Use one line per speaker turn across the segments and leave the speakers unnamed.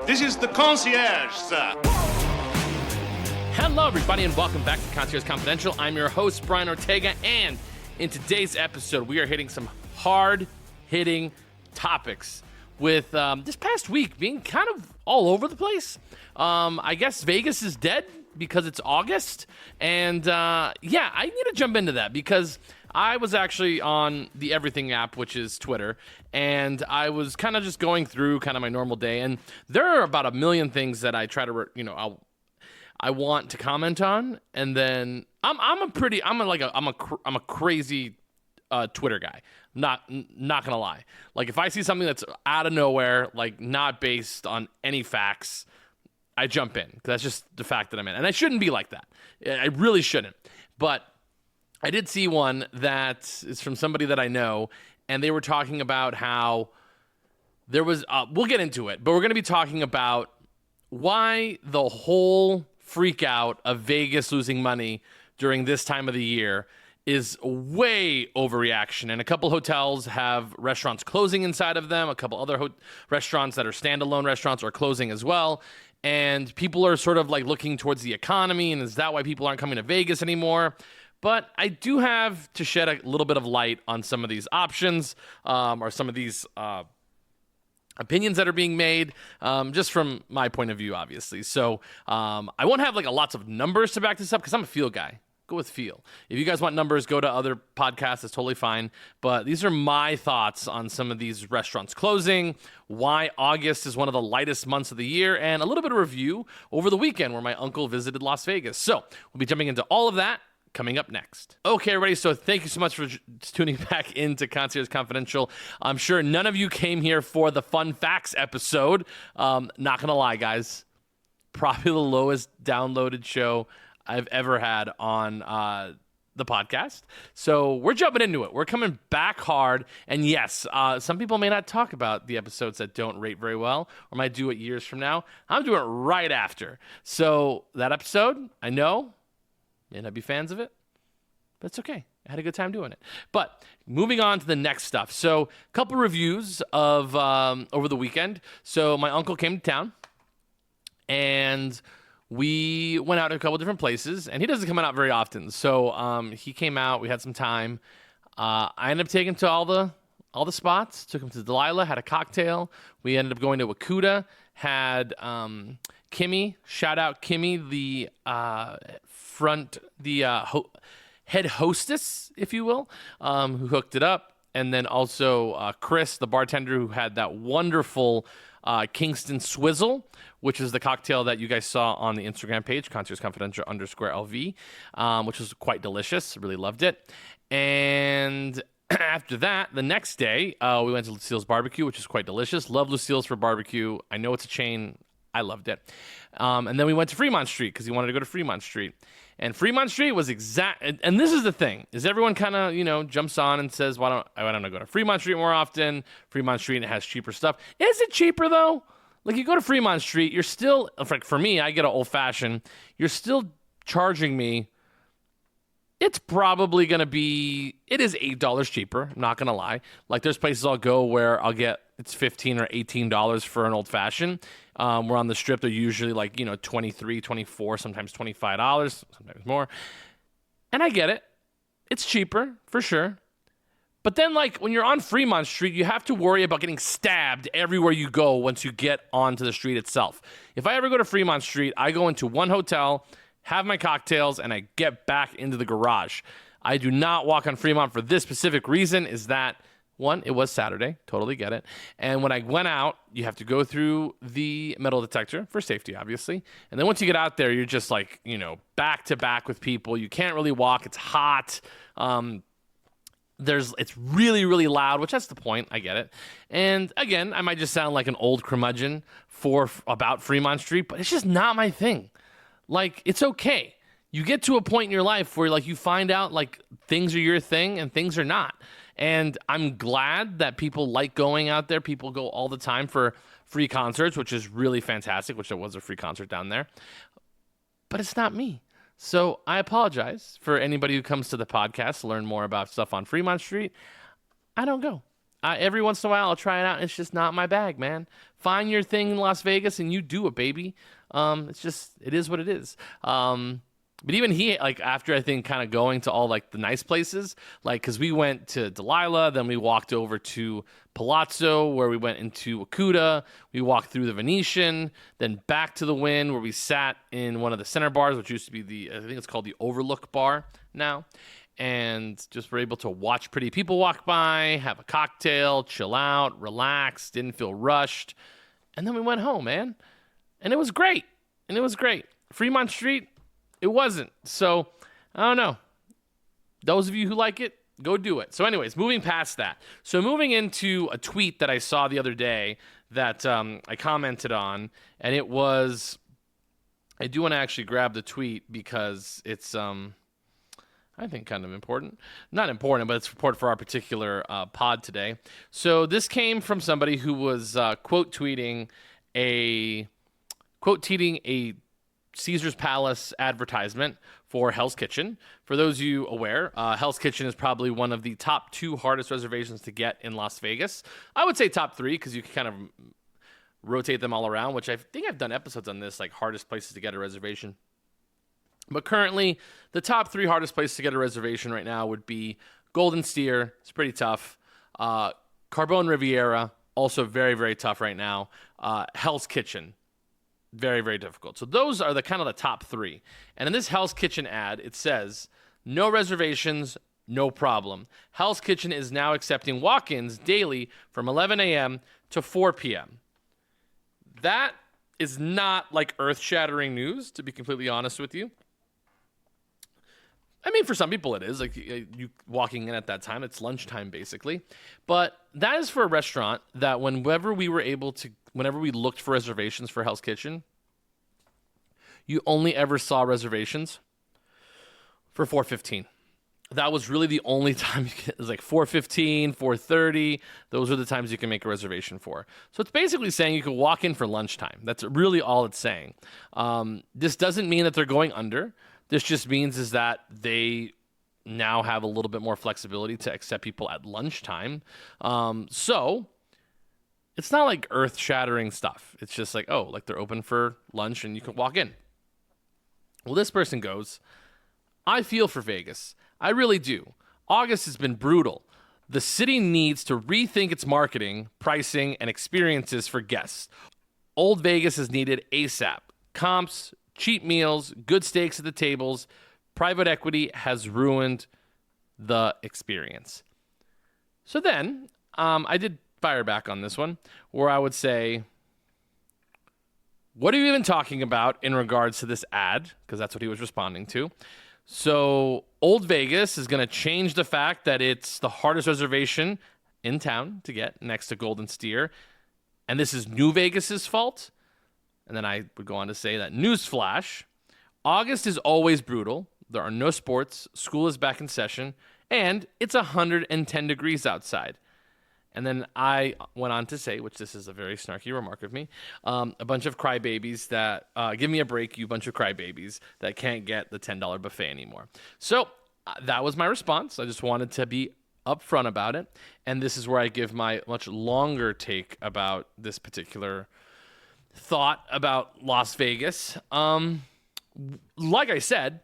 This is the concierge, sir.
Hello, everybody, and welcome back to Concierge Confidential. I'm your host, Brian Ortega, and in today's episode, we are hitting some hard-hitting topics with this past week being kind of all over the place. I guess Vegas is dead because it's August, and I need to jump into that because I was actually on the Everything app, which is Twitter, and I was kind of just going through kind of my normal day, and there are about a million things that I try to, I want to comment on, and then I'm a crazy Twitter guy. Not gonna lie. Like if I see something that's out of nowhere, like not based on any facts, I jump in because that's just the fact that I'm in, and I shouldn't be like that. I really shouldn't. But I did see one that is from somebody that I know, and they were talking about how there was. We'll get into it, but we're going to be talking about why the whole freak out of Vegas losing money during this time of the year is way overreaction. And a couple hotels have restaurants closing inside of them. A couple other restaurants that are standalone restaurants are closing as well. And people are sort of like looking towards the economy. And is that why people aren't coming to Vegas anymore? But I do have to shed a little bit of light on some of these options or some of these opinions that are being made, just from my point of view, obviously. So I won't have like lots of numbers to back this up because I'm a feel guy. Go with feel. If you guys want numbers, go to other podcasts. That's totally fine. But these are my thoughts on some of these restaurants closing, why August is one of the lightest months of the year, and a little bit of review over the weekend where my uncle visited Las Vegas. So we'll be jumping into all of that coming up next. Okay, everybody, so thank you so much for tuning back into Concierge Confidential. I'm sure none of you came here for the fun facts episode. Not going to lie, guys. Probably the lowest downloaded show I've ever had on the podcast. So we're jumping into it. We're coming back hard. And yes, some people may not talk about the episodes that don't rate very well or might do it years from now. I'm doing it right after. So that episode, I know, may not be fans of it, but it's okay. I had a good time doing it. But moving on to the next stuff. So a couple reviews of over the weekend. So my uncle came to town, and we went out to a couple different places, and he doesn't come out very often. So he came out. We had some time. I ended up taking him to all the spots. Took him to Delilah. Had a cocktail. We ended up going to Wakuda. Had Kimmy. Shout out Kimmy, the head hostess, if you will, who hooked it up, and then also Chris, the bartender, who had that wonderful Kingston Swizzle, which is the cocktail that you guys saw on the Instagram page, Concierge Confidential _LV, which was quite delicious. Really loved it. And after that, the next day, we went to Lucille's Barbecue, which is quite delicious. Love Lucille's for barbecue. I know it's a chain. I loved it. And then we went to Fremont Street because he wanted to go to Fremont Street. And Fremont Street was and this is the thing, is everyone kind of, jumps on and says, why don't I go to Fremont Street more often? Fremont Street has cheaper stuff. Is it cheaper, though? Like, you go to Fremont Street, you're still, for me, I get an old-fashioned, you're still charging me, it's probably going to be, it is $8 cheaper, I'm not going to lie. Like, there's places I'll go where I'll get, it's $15 or $18 for an old-fashioned. We're on the Strip, they're usually like, $23, $24, sometimes $25, sometimes more. And I get it. It's cheaper, for sure. But then, like, when you're on Fremont Street, you have to worry about getting stabbed everywhere you go once you get onto the street itself. If I ever go to Fremont Street, I go into one hotel, have my cocktails, and I get back into the garage. I do not walk on Fremont for this specific reason, is that, one, it was Saturday, totally get it. And when I went out, you have to go through the metal detector for safety, obviously. And then once you get out there, you're just like, back to back with people. You can't really walk. It's hot. It's really, really loud, which that's the point. I get it. And again, I might just sound like an old curmudgeon about Fremont Street, but it's just not my thing. Like, it's okay. You get to a point in your life where, like, you find out, like, things are your thing and things are not. And I'm glad that people like going out there. People go all the time for free concerts, which is really fantastic, which there was a free concert down there. But it's not me. So I apologize for anybody who comes to the podcast to learn more about stuff on Fremont Street. I don't go. every once in a while I'll try it out. It's just not my bag, man. Find your thing in Las Vegas and you do it, baby. It is what it is. But even he, like, after I think kind of going to all like the nice places, like, because we went to Delilah, then we walked over to Palazzo, where we went into Akuta, we walked through the Venetian, then back to the Wynn, where we sat in one of the center bars, which used to be I think it's called the Overlook Bar now, and just were able to watch pretty people walk by, have a cocktail, chill out, relax, didn't feel rushed, and then we went home, man, and it was great, Fremont Street, it wasn't. So, I don't know. Those of you who like it, go do it. So anyways, moving past that. So moving into a tweet that I saw the other day that I commented on, and it was, I do want to actually grab the tweet because it's, I think, kind of important. Not important, but it's important for our particular pod today. So this came from somebody who was tweeting a Caesar's Palace advertisement for Hell's Kitchen. For those of you aware, Hell's Kitchen is probably one of the top 2 hardest reservations to get in Las Vegas. I would say top 3 because you can kind of rotate them all around, which I think I've done episodes on this, like hardest places to get a reservation. But currently, the top 3 hardest places to get a reservation right now would be Golden Steer. It's pretty tough. Carbone Riviera, also very, very tough right now. Hell's Kitchen. Very, very difficult. So those are the kind of the top 3. And in this Hell's Kitchen ad, it says, no reservations, no problem. Hell's Kitchen is now accepting walk-ins daily from 11 a.m. to 4 p.m. That is not like earth-shattering news, to be completely honest with you. I mean, for some people it is. Like, you walking in at that time, it's lunchtime, basically. But that is for a restaurant that whenever we looked for reservations for Hell's Kitchen, you only ever saw reservations for 4:15. That was really the only time it was like 4:15, 4:30. Those are the times you can make a reservation for. So it's basically saying you can walk in for lunchtime. That's really all it's saying. This doesn't mean that they're going under. This just means is that they now have a little bit more flexibility to accept people at lunchtime. So it's not like earth-shattering stuff. It's just like, oh, like they're open for lunch and you can walk in. Well, this person goes, I feel for Vegas. I really do. August has been brutal. The city needs to rethink its marketing, pricing, and experiences for guests. Old Vegas is needed ASAP. Comps, cheap meals, good steaks at the tables. Private equity has ruined the experience. So then, I did fire back on this one, where I would say, what are you even talking about in regards to this ad? Because that's what he was responding to. So Old Vegas is going to change the fact that it's the hardest reservation in town to get next to Golden Steer. And this is New Vegas's fault. And then I would go on to say that, newsflash, August is always brutal. There are no sports. School is back in session. And it's 110 degrees outside. And then I went on to say, which this is a very snarky remark of me, a bunch of crybabies that, give me a break, you bunch of crybabies that can't get the $10 buffet anymore. So that was my response. I just wanted to be upfront about it. And this is where I give my much longer take about this particular thought about Las Vegas. Like I said,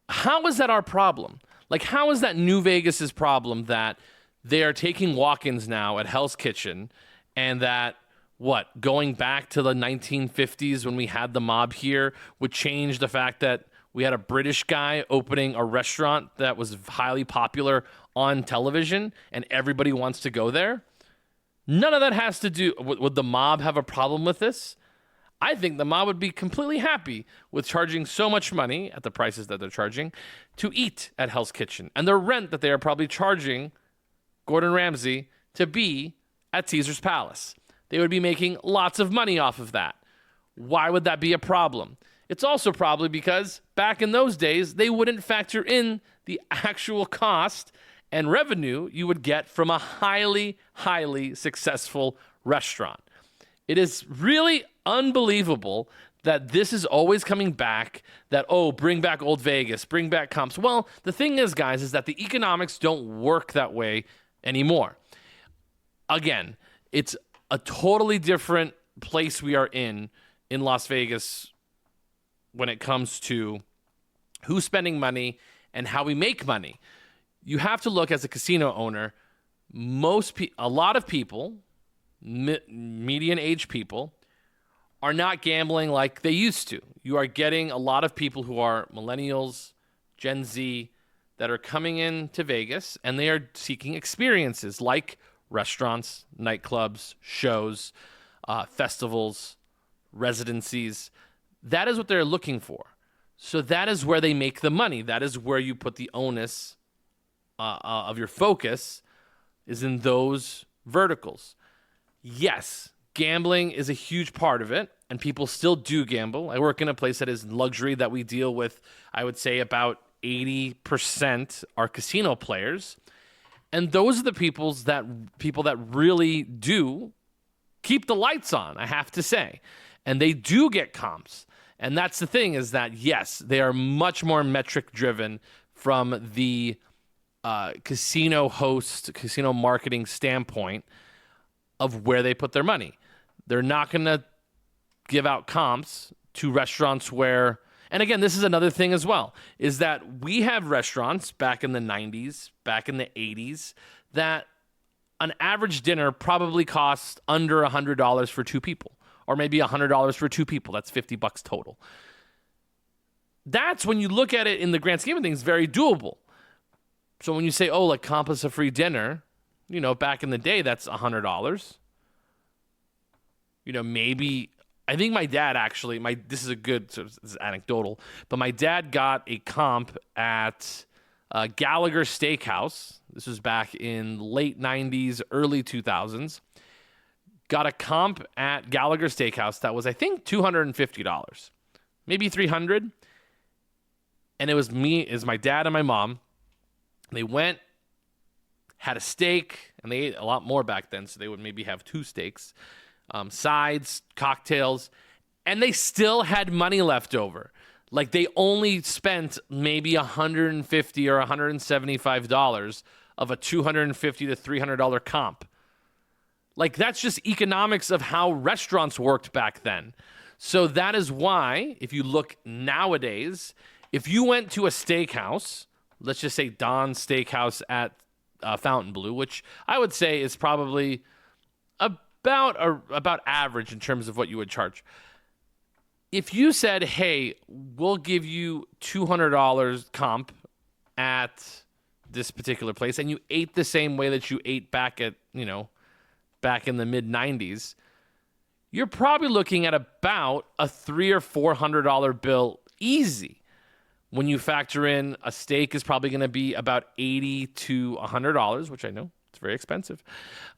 how is that our problem? Like, how is that New Vegas's problem that they are taking walk-ins now at Hell's Kitchen, and that, going back to the 1950s when we had the mob here would change the fact that we had a British guy opening a restaurant that was highly popular on television and everybody wants to go there? None of that has to do... Would the mob have a problem with this? I think the mob would be completely happy with charging so much money at the prices that they're charging to eat at Hell's Kitchen, and the rent that they are probably charging Gordon Ramsay to be at Caesar's Palace. They would be making lots of money off of that. Why would that be a problem? It's also probably because back in those days, they wouldn't factor in the actual cost and revenue you would get from a highly, highly successful restaurant. It is really unbelievable that this is always coming back, that, oh, bring back Old Vegas, bring back comps. Well, the thing is, guys, is that the economics don't work that way anymore. again, it's a totally different place we are in Las Vegas when it comes to who's spending money and how we make money. You have to look as a casino owner, a lot of people, median age people, are not gambling like they used to. You are getting a lot of people who are millennials, Gen Z, that are coming into Vegas, and they are seeking experiences like restaurants, nightclubs, shows, festivals, residencies. That is what they're looking for. So that is where they make the money. That is where you put the onus of your focus, is in those verticals. Yes, gambling is a huge part of it, and people still do gamble. I work in a place that is luxury that we deal with, I would say about 80% are casino players. And those are the people that really do keep the lights on, I have to say. And they do get comps. And that's the thing, is that, yes, they are much more metric driven from the casino host, casino marketing standpoint of where they put their money. They're not going to give out comps to restaurants where, and again, this is another thing as well, is that we have restaurants back in the 90s, back in the 80s, that an average dinner probably costs under $100 for two people, or maybe $100 for two people. That's $50 total. That's, when you look at it in the grand scheme of things, very doable. So when you say, oh, like comp us a free dinner, back in the day, that's $100. Maybe, I think my dad actually, this is this is anecdotal, but my dad got a comp at Gallagher Steakhouse. This was back in late 90s, early 2000s. Got a comp at Gallagher Steakhouse that was, I think, $250, maybe $300. And it was my dad and my mom. They went, had a steak, and they ate a lot more back then, so they would maybe have two steaks, sides, cocktails, and they still had money left over. Like, they only spent maybe $150 or $175 of a $250 to $300 comp. Like, that's just economics of how restaurants worked back then. So that is why, if you look nowadays, if you went to a steakhouse, let's just say Don's Steakhouse at Fontainebleau, which I would say is probably about average in terms of what you would charge. If you said, hey, we'll give you $200 comp at this particular place, and you ate the same way that you ate back in the mid 90s, you're probably looking at about a $300 or $400 bill easy. When you factor in a steak is probably going to be about $80 to $100, which I know it's very expensive.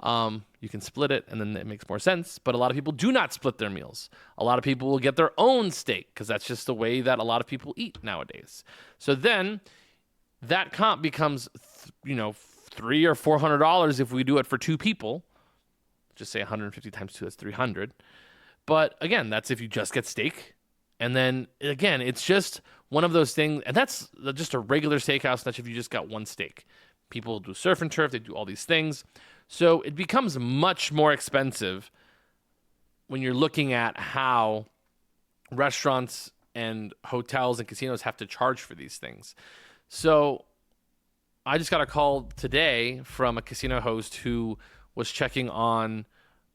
You can split it, and then it makes more sense. But a lot of people do not split their meals. A lot of people will get their own steak because that's just the way that a lot of people eat nowadays. So then that comp becomes, $300 or $400 if we do it for two people. Just say 150 times 2, that's 300. But again, that's if you just get steak. And then again, it's just one of those things, and that's just a regular steakhouse. That's if you just got one steak. People do surf and turf, they do all these things. So it becomes much more expensive when you're looking at how restaurants and hotels and casinos have to charge for these things. So I just got a call today from a casino host who was checking on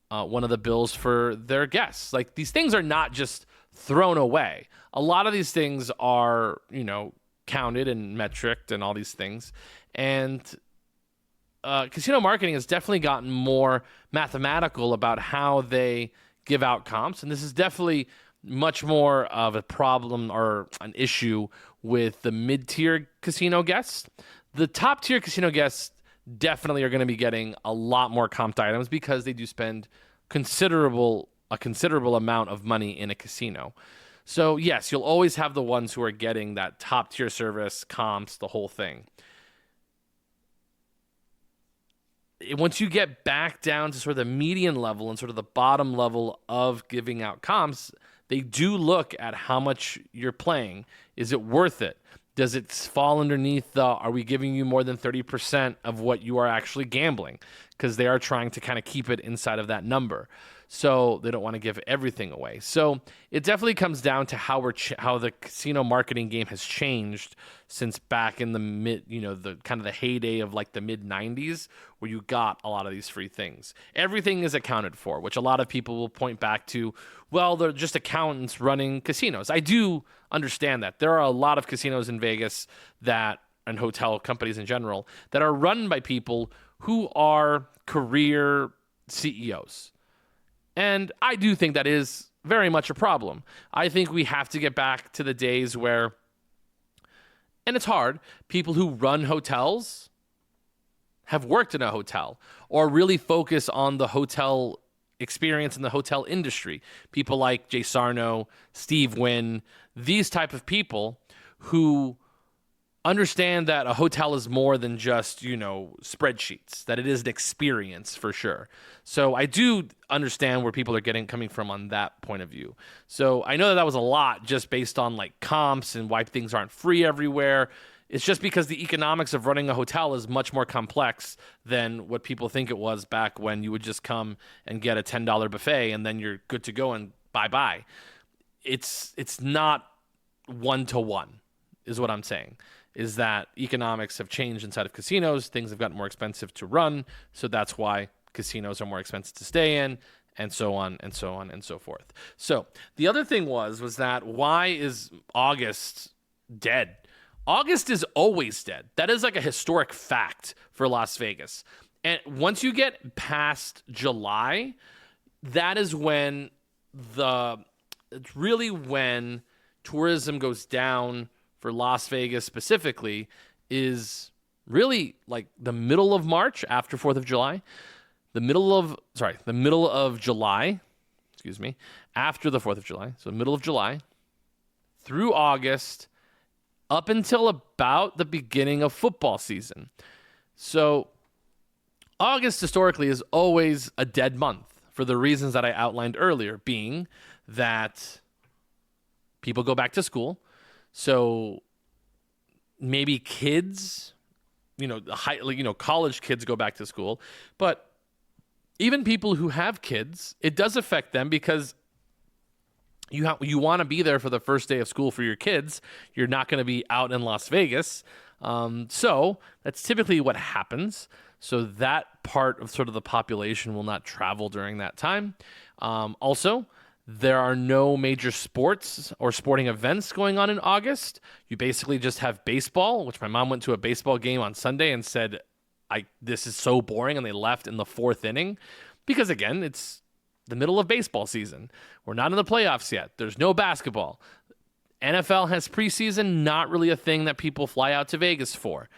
one of the bills for their guests. Like, these things are not just thrown away. A lot of these things are, counted and metriced and all these things. And casino marketing has definitely gotten more mathematical about how they give out comps. And this is definitely much more of a problem or an issue with the mid-tier casino guests. The top-tier casino guests definitely are going to be getting a lot more comped items because they do spend a considerable amount of money in a casino. So yes, you'll always have the ones who are getting that top tier service, comps, the whole thing. Once you get back down to sort of the median level and sort of the bottom level of giving out comps, they do look at how much you're playing. Is it worth it? Does it fall underneath the, are we giving you more than 30% of what you are actually gambling? Because they are trying to kind of keep it inside of that number. So they don't want to give everything away. So it definitely comes down to how how the casino marketing game has changed since back in the the kind of the heyday of like the mid 90s, where you got a lot of these free things. Everything is accounted for, which a lot of people will point back to, well, they're just accountants running casinos. I do understand that. There are a lot of casinos in Vegas and hotel companies in general, that are run by people who are career CEOs. And I do think that is very much a problem. I think we have to get back to the days where, and it's hard, people who run hotels have worked in a hotel or really focus on the hotel experience in the hotel industry. People like Jay Sarno, Steve Wynn, these type of people who understand that a hotel is more than just, spreadsheets, that it is an experience for sure. So I do understand where people are coming from on that point of view. So I know that was a lot just based on like comps and why things aren't free everywhere. It's just because the economics of running a hotel is much more complex than what people think it was back when you would just come and get a $10 buffet and then you're good to go and bye-bye. It's not one-to-one is what I'm saying. Is that economics have changed inside of casinos. Things have gotten more expensive to run, so that's why casinos are more expensive to stay in, and so on, and so on, and so forth. So the other thing was that why is August dead? August is always dead. That is like a historic fact for Las Vegas. And once you get past July, that is when it's really when tourism goes down for Las Vegas specifically, is really like the middle of March after 4th of July. The middle of July, after the 4th of July. So middle of July through August up until about the beginning of football season. So August historically is always a dead month for the reasons that I outlined earlier, being that people go back to school. So maybe kids, college kids go back to school, but even people who have kids, it does affect them because you want to be there for the first day of school for your kids. You're not going to be out in Las Vegas. So that's typically what happens. So that part of sort of the population will not travel during that time. Also, there are no major sports or sporting events going on in August. You basically just have baseball, which my mom went to a baseball game on Sunday and said, this is so boring, and they left in the 4th inning because, again, it's the middle of baseball season. We're not in the playoffs yet. There's no basketball. NFL has preseason, not really a thing that people fly out to Vegas for.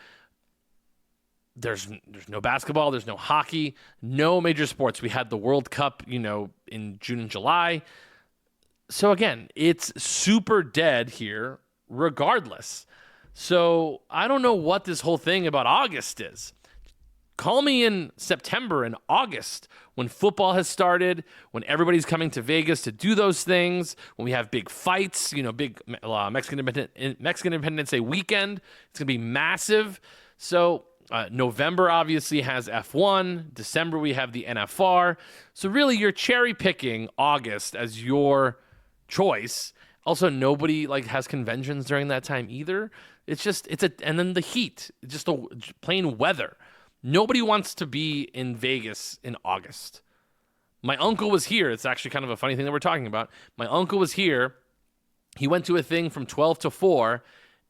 There's no basketball, there's no hockey, no major sports. We had the World Cup, in June and July. So again, it's super dead here regardless. So I don't know what this whole thing about August is. Call me in September and August when football has started, when everybody's coming to Vegas to do those things, when we have big fights, big Mexican Independence Day weekend. It's going to be massive. So November obviously has F1. December we have the NFR. So really you're cherry picking August as your choice. Also, nobody has conventions during that time either. And then the heat, just the plain weather. Nobody wants to be in Vegas in August. My uncle was here. It's actually kind of a funny thing that we're talking about. My uncle was here. He went to a thing from 12 to 4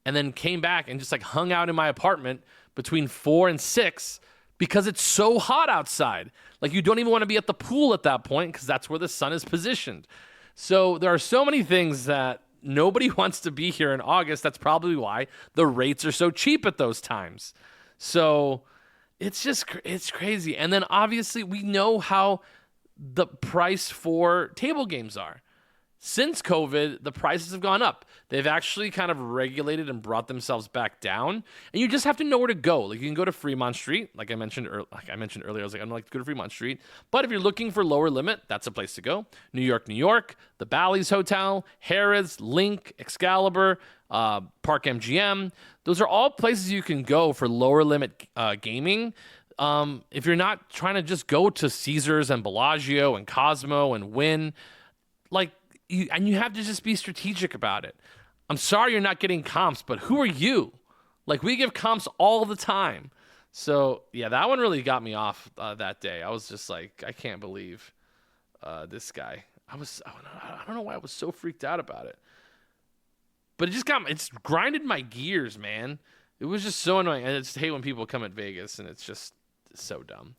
and then came back and just hung out in my apartment between 4 and 6 because it's so hot outside. You don't even want to be at the pool at that point because that's where the sun is positioned. So there are so many things that nobody wants to be here in August. That's probably why the rates are so cheap at those times. So it's crazy. And then obviously we know how the price for table games are. since COVID, the prices have gone up. They've actually kind of regulated and brought themselves back down, and you just have to know where to go. Like you can go to Fremont Street, like I mentioned earlier. I was like, I'd like to go to Fremont Street. But if you're looking for lower limit, that's a place to go. New York, the Bally's Hotel, Harrah's, Link, Excalibur, Park MGM. Those are all places you can go for lower limit gaming. If you're not trying to just go to Caesars and Bellagio and Cosmo and Wynn, like. You have to just be strategic about it. I'm sorry you're not getting comps, but who are you? Like, we give comps all the time. So, yeah, that one really got me off that day. I was just like, I can't believe this guy. I don't know why I was so freaked out about it. But it's grinded my gears, man. It was just so annoying. I just hate when people come at Vegas, and it's just so dumb.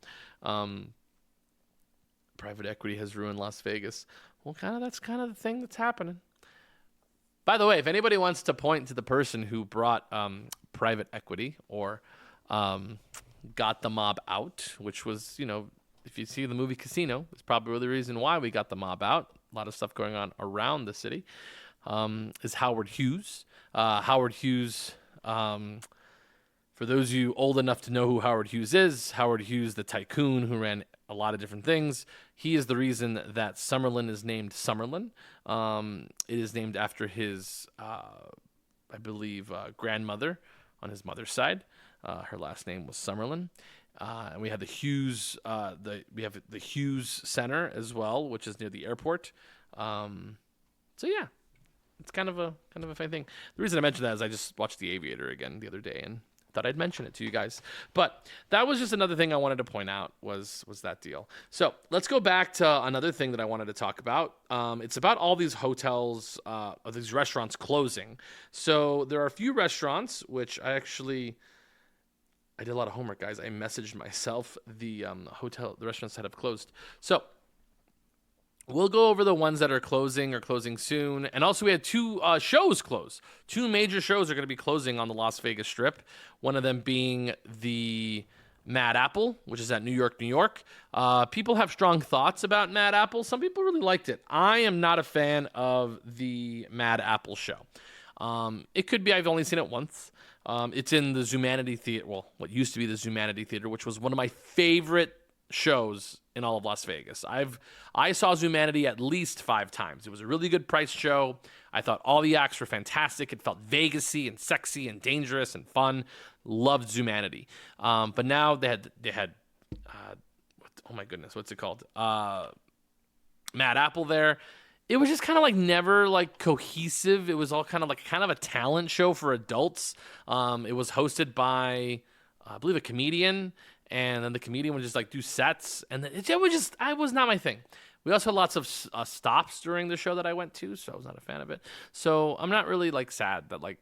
Private equity has ruined Las Vegas. Well, that's kind of the thing that's happening. By the way, if anybody wants to point to the person who brought private equity or got the mob out, which was, if you see the movie Casino, it's probably the reason why we got the mob out. A lot of stuff going on around the city. Is Howard Hughes. Howard Hughes, for those of you old enough to know who Howard Hughes is, Howard Hughes, the tycoon who ran a lot of different things. He is the reason that Summerlin is named Summerlin. It is named after his, I believe, grandmother on his mother's side. Her last name was Summerlin. And we have the Hughes, we have the Hughes Center as well, which is near the airport. So yeah, it's kind of a funny thing. The reason I mentioned that is I just watched The Aviator again the other day and thought I'd mention it to you guys. But that was just another thing I wanted to point out was that deal. So let's go back to another thing that I wanted to talk about. It's about all these hotels, these restaurants closing. So there are a few restaurants, which I did a lot of homework, guys. I messaged myself the restaurants that have closed. So we'll go over the ones that are closing or closing soon. And also we had two shows close. Two major shows are going to be closing on the Las Vegas Strip. One of them being the Mad Apple, which is at New York. People have strong thoughts about Mad Apple. Some people really liked it. I am not a fan of the Mad Apple show. It could be I've only seen it once. It's in the Zumanity Theater. Well, what used to be the Zumanity Theater, which was one of my favorite shows in all of Las Vegas. I saw Zumanity at least 5 times. It was a really good price show. I thought all the acts were fantastic. It felt Vegas-y and sexy and dangerous and fun. Loved Zumanity. But now they had oh my goodness, what's it called? Mad Apple there. It was just kind of like never like cohesive. It was all kind of a talent show for adults. It was hosted by I believe a comedian. And then the comedian would just like do sets, and it was not my thing. We also had lots of stops during the show that I went to, so I was not a fan of it. So I'm not really like sad that like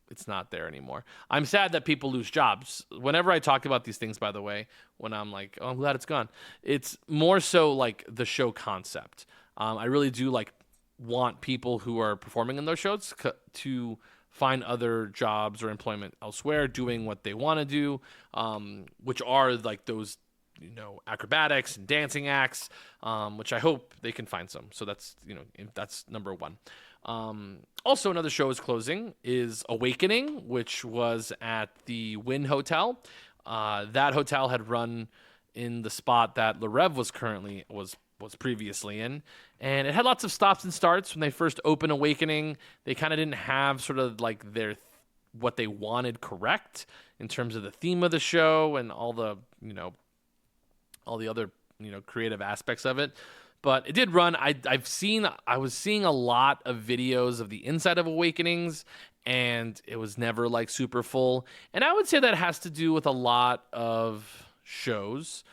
it's not there anymore. I'm sad that people lose jobs. Whenever I talk about these things, by the way, when I'm like, oh, I'm glad it's gone, it's more so like the show concept. I really do like want people who are performing in those shows to find other jobs or employment elsewhere doing what they want to do, which are like those, acrobatics and dancing acts, which I hope they can find some. So that's number one. Also, another show is closing is Awakening, which was at the Wynn Hotel. That hotel had run in the spot that Le Rev was previously in, and it had lots of stops and starts. When they first opened Awakening, they kind of didn't have sort of like what they wanted correct in terms of the theme of the show and all the other creative aspects of it. But it did run. I was seeing a lot of videos of the inside of Awakenings, and it was never like super full. And I would say that has to do with a lot of shows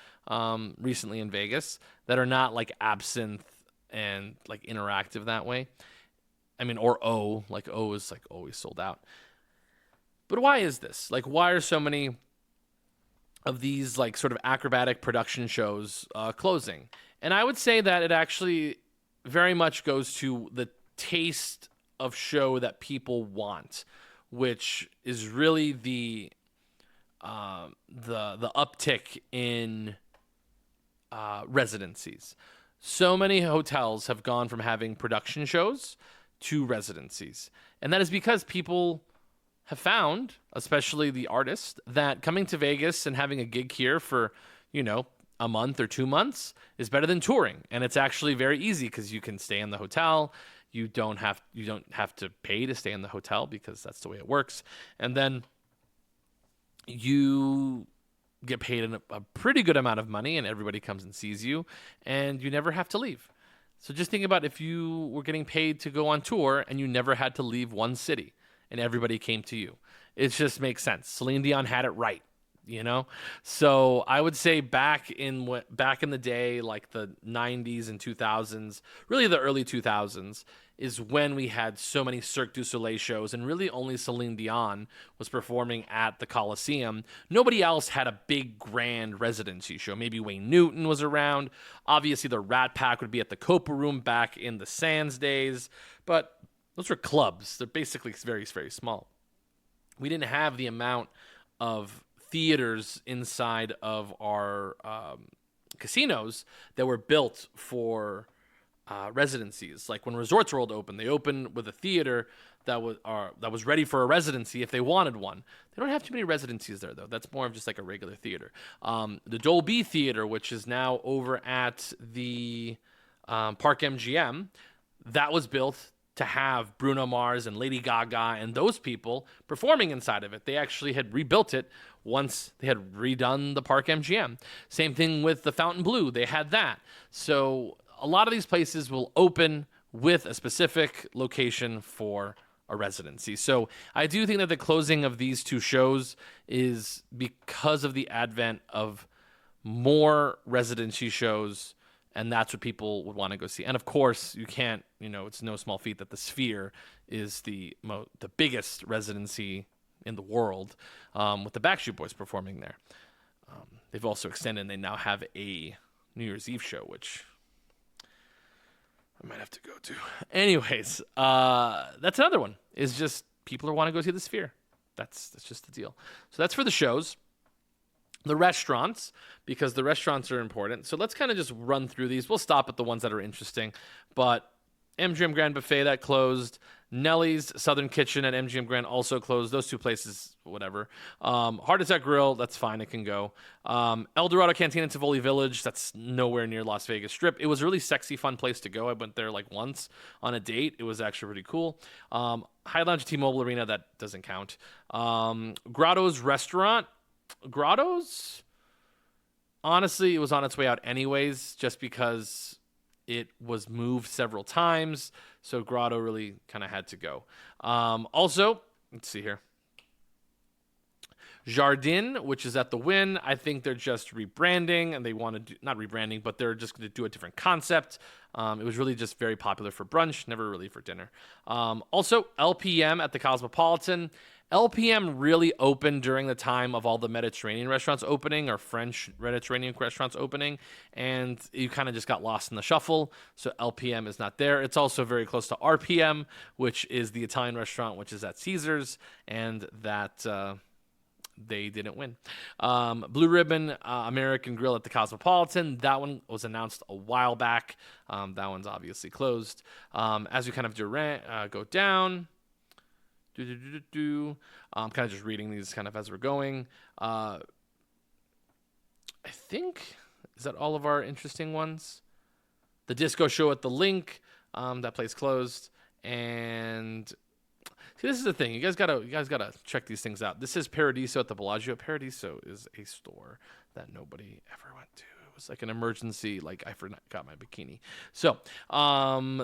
recently in Vegas that are not like Absinthe and like interactive that way. I mean, or O is like always sold out. But why is this? Like, why are so many of these like sort of acrobatic production shows closing? And I would say that it actually very much goes to the taste of show that people want, which is really the uptick in residencies. So many hotels have gone from having production shows to residencies. And that is because people have found, especially the artists, that coming to Vegas and having a gig here for, a month or 2 months is better than touring. And it's actually very easy because you can stay in the hotel. You don't have to pay to stay in the hotel because that's the way it works. And then you get paid a pretty good amount of money and everybody comes and sees you and you never have to leave. So just think about if you were getting paid to go on tour and you never had to leave one city and everybody came to you. It just makes sense. Celine Dion had it right, So I would say back in the day, like the 90s and 2000s, really the early 2000s, is when we had so many Cirque du Soleil shows, and really only Celine Dion was performing at the Coliseum. Nobody else had a big, grand residency show. Maybe Wayne Newton was around. Obviously, the Rat Pack would be at the Copa Room back in the Sands days, but those were clubs. They're basically very, very small. We didn't have the amount of theaters inside of our casinos that were built for residencies. Like when Resorts World opened, they opened with a theater that was ready for a residency if they wanted one. They don't have too many residencies there, though. That's more of just like a regular theater. The Dolby Theater, which is now over at the Park MGM, that was built to have Bruno Mars and Lady Gaga and those people performing inside of it. They actually had rebuilt it once they had redone the Park MGM. Same thing with the Fontainebleau. They had that. So a lot of these places will open with a specific location for a residency. So I do think that the closing of these two shows is because of the advent of more residency shows, and that's what people would want to go see. And of course, you can't, it's no small feat that the Sphere is the biggest residency in the world, with the Backstreet Boys performing there. They've also extended, and they now have a New Year's Eve show, which I might have to go to. Anyways, that's another one. Is just people who want to go see the Sphere. That's just the deal. So that's for the shows. The restaurants, because the restaurants are important. So let's kind of just run through these. We'll stop at the ones that are interesting. But MGM Grand Buffet, that closed. Nelly's Southern Kitchen at MGM Grand also closed. Those two places, whatever. Heart Attack Grill, that's fine. It can go. El Dorado Cantina in Tivoli Village, that's nowhere near Las Vegas Strip. It was a really sexy, fun place to go. I went there like once on a date. It was actually pretty cool. High Lounge T-Mobile Arena, that doesn't count. Grotto's Restaurant. Grotto's, honestly, it was on its way out anyways, just because it was moved several times. So Grotto really kind of had to go. Also, let's see here. Jardin, which is at the Wynn, I think they're just rebranding, and they want to do, not rebranding, but they're just going to do a different concept. It was really just very popular for brunch, never really for dinner. Also, LPM at the Cosmopolitan. LPM really opened during the time of all the Mediterranean restaurants opening, or French Mediterranean restaurants opening, and you kind of just got lost in the shuffle, so LPM is not there. It's also very close to RPM, which is the Italian restaurant, which is at Caesars, and that they didn't win. Blue Ribbon American Grill at the Cosmopolitan, that one was announced a while back. That one's obviously closed. As we kind of go down... I'm kind of just reading these kind of as we're going. I think, is that all of our interesting ones? The Disco Show at the Link, that place closed. And see, this is the thing. You guys gotta check these things out. This is Paradiso at the Bellagio. Paradiso is a store that nobody ever went to. It was like an emergency, like I forgot my bikini. So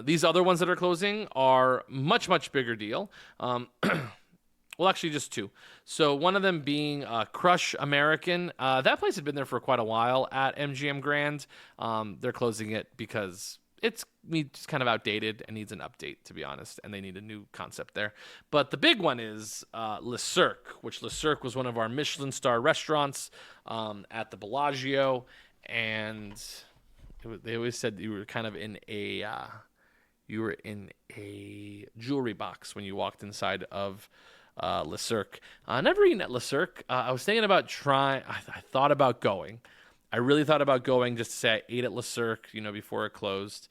these other ones that are closing are much, much bigger deal. Well, actually just two. So one of them being Crush American. That place had been there for quite a while at MGM Grand. They're closing it because it's kind of outdated and needs an update, to be honest, and they need a new concept there. But the big one is Le Cirque, which Le Cirque was one of our Michelin star restaurants at the Bellagio. And they always said you were kind of in a jewelry box when you walked inside of Le Cirque. Never eaten at Le Cirque. I was thinking about trying. I thought about going, I really thought about going just to say I ate at Le Cirque, before it closed.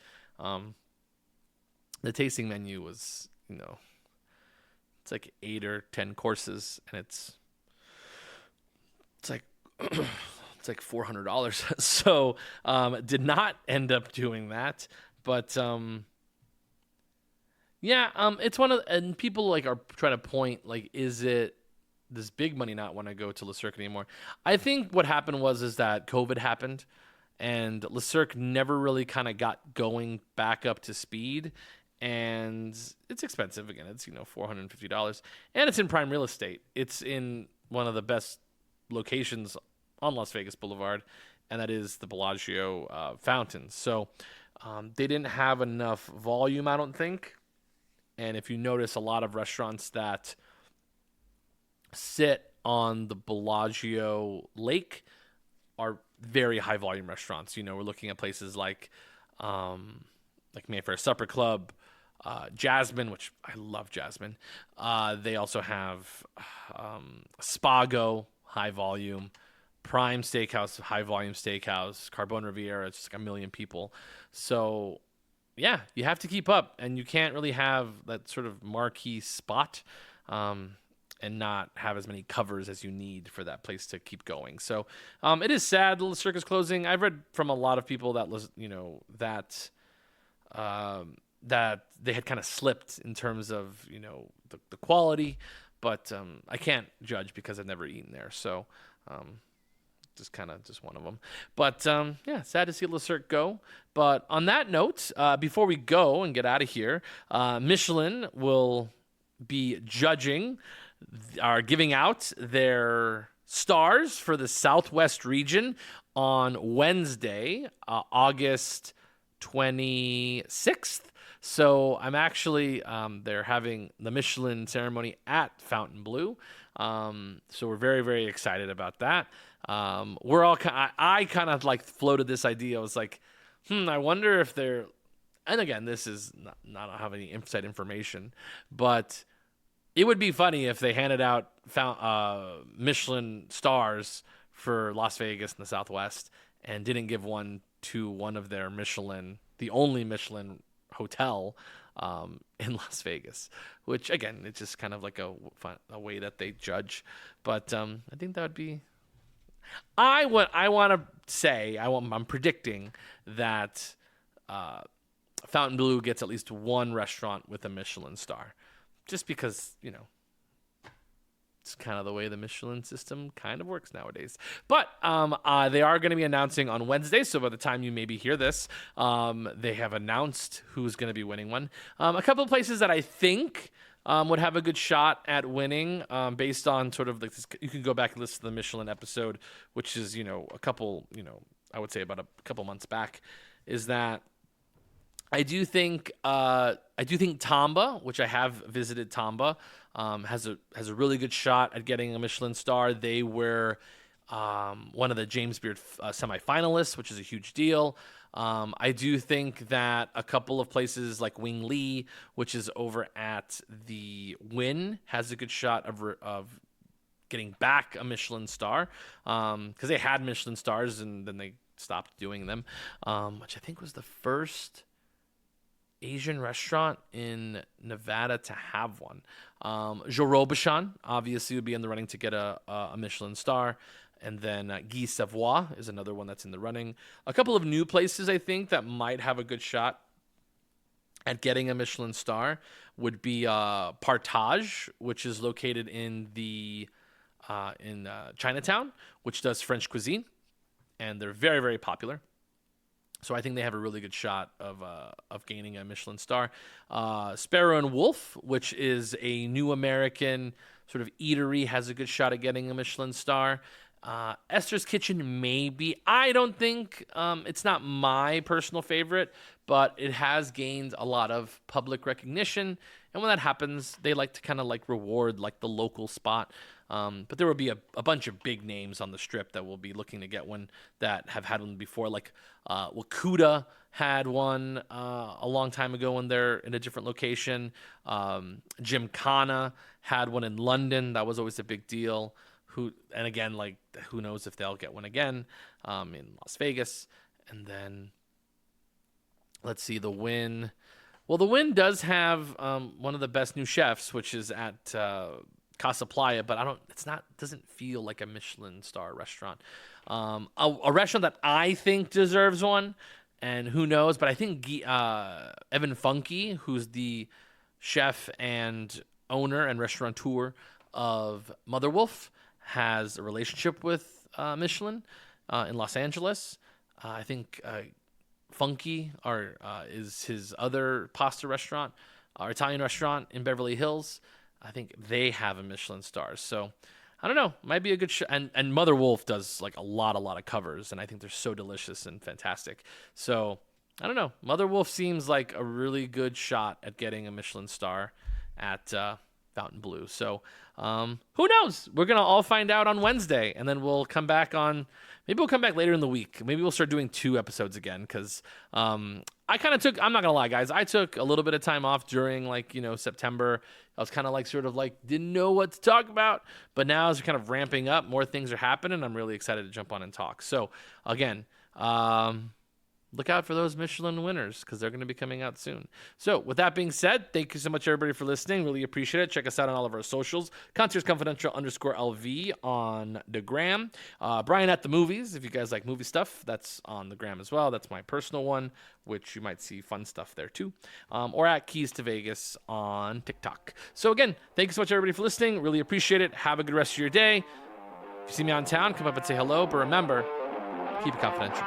The tasting menu was, it's like 8 or 10 courses, and it's like it's like $400. So did not end up doing that, but it's one of, and people like are trying to point like, is it this big money not want to go to Le Cirque anymore? I think what happened is that COVID happened, and Le Cirque never really kind of got going back up to speed. And it's expensive. Again, it's $450, and it's in prime real estate. It's in one of the best locations on Las Vegas Boulevard, and that is the Bellagio fountains. So they didn't have enough volume, I don't think. And if you notice, a lot of restaurants that sit on the Bellagio lake are very high volume restaurants. We're looking at places like Mayfair Supper Club, Jasmine, which I love Jasmine. They also have Spago, high volume, Prime Steakhouse, high volume steakhouse, Carbone Riviera, it's just like a million people. So yeah, you have to keep up, and you can't really have that sort of marquee spot and not have as many covers as you need for that place to keep going. So it is sad the Cirque is closing. I've read from a lot of people that that they had kind of slipped in terms of the quality, but I can't judge because I've never eaten there. So just one of them. But sad to see Le Cirque go. But on that note, before we go and get out of here, Michelin will be giving out their stars for the Southwest region on Wednesday, August 26th. So I'm actually, they're having the Michelin ceremony at Fontainebleau. So we're very, very excited about that. We're all I kind of like floated this idea. I was like, I wonder if they're, and again, this is not have any inside information, but it would be funny if they handed out Michelin stars for Las Vegas and the Southwest and didn't give one to one of their the only Michelin hotel in Las Vegas, which again, it's just kind of like a way that they judge. But I think that would be. I'm predicting that Fontainebleau gets at least one restaurant with a Michelin star, just because it's kind of the way the Michelin system kind of works nowadays. But they are going to be announcing on Wednesday, so by the time you maybe hear this, they have announced who's going to be winning one. A couple of places that I think would have a good shot at winning based on sort of you can go back and listen to the Michelin episode, which is, a couple, I would say about a couple months back, is that I do think Tamba, which I have visited Tamba, has a really good shot at getting a Michelin star. They were one of the James Beard semifinalists, which is a huge deal. I do think that a couple of places like Wing Lee, which is over at the Wynn, has a good shot of getting back a Michelin star, because they had Michelin stars and then they stopped doing them, which I think was the first Asian restaurant in Nevada to have one. Joe Robuchon obviously would be in the running to get a Michelin star. And then Guy Savoy is another one that's in the running. A couple of new places I think that might have a good shot at getting a Michelin star would be Partage, which is located in Chinatown, which does French cuisine, and they're very, very popular. So I think they have a really good shot of gaining a Michelin star. Sparrow and Wolf, which is a new American sort of eatery, has a good shot at getting a Michelin star. Esther's Kitchen, maybe. I don't think it's not my personal favorite, but it has gained a lot of public recognition. And when that happens, they like to kind of like reward like the local spot. But there will be a bunch of big names on the strip that will be looking to get one that have had one before. Like Wakuda had one a long time ago when they're in a different location. Gymkhana had one in London. That was always a big deal. And again, like, who knows if they'll get one again in Las Vegas. And then let's see, the Wynn. Well, the Wynn does have one of the best new chefs, which is at Casa Playa, but doesn't feel like a Michelin star restaurant. A restaurant that I think deserves one, and who knows, but I think Evan Funke, who's the chef and owner and restaurateur of Mother Wolf, has a relationship with Michelin in Los Angeles. I think Funky is his other pasta restaurant, or Italian restaurant in Beverly Hills. I think they have a Michelin star. So I don't know. Might be a good and Mother Wolf does like a lot of covers, and I think they're so delicious and fantastic. So I don't know. Mother Wolf seems like a really good shot at getting a Michelin star at Fountain Blue. So who knows? We're going to all find out on Wednesday, and then we'll come back maybe we'll come back later in the week. Maybe we'll start doing 2 episodes again, because I'm not going to lie, guys. I took a little bit of time off during September. I was kind of didn't know what to talk about, but now as we're kind of ramping up, more things are happening. I'm really excited to jump on and talk. So again, look out for those Michelin winners, because they're going to be coming out soon. So with that being said, thank you so much, everybody, for listening. Really appreciate it. Check us out on all of our socials. Concierge Confidential _LV on the gram. Brian at the Movies, if you guys like movie stuff, that's on the gram as well. That's my personal one, which you might see fun stuff there too. Or at Keys to Vegas on TikTok. So again, thank you so much, everybody, for listening. Really appreciate it. Have a good rest of your day. If you see me on town, come up and say hello. But remember, keep it confidential.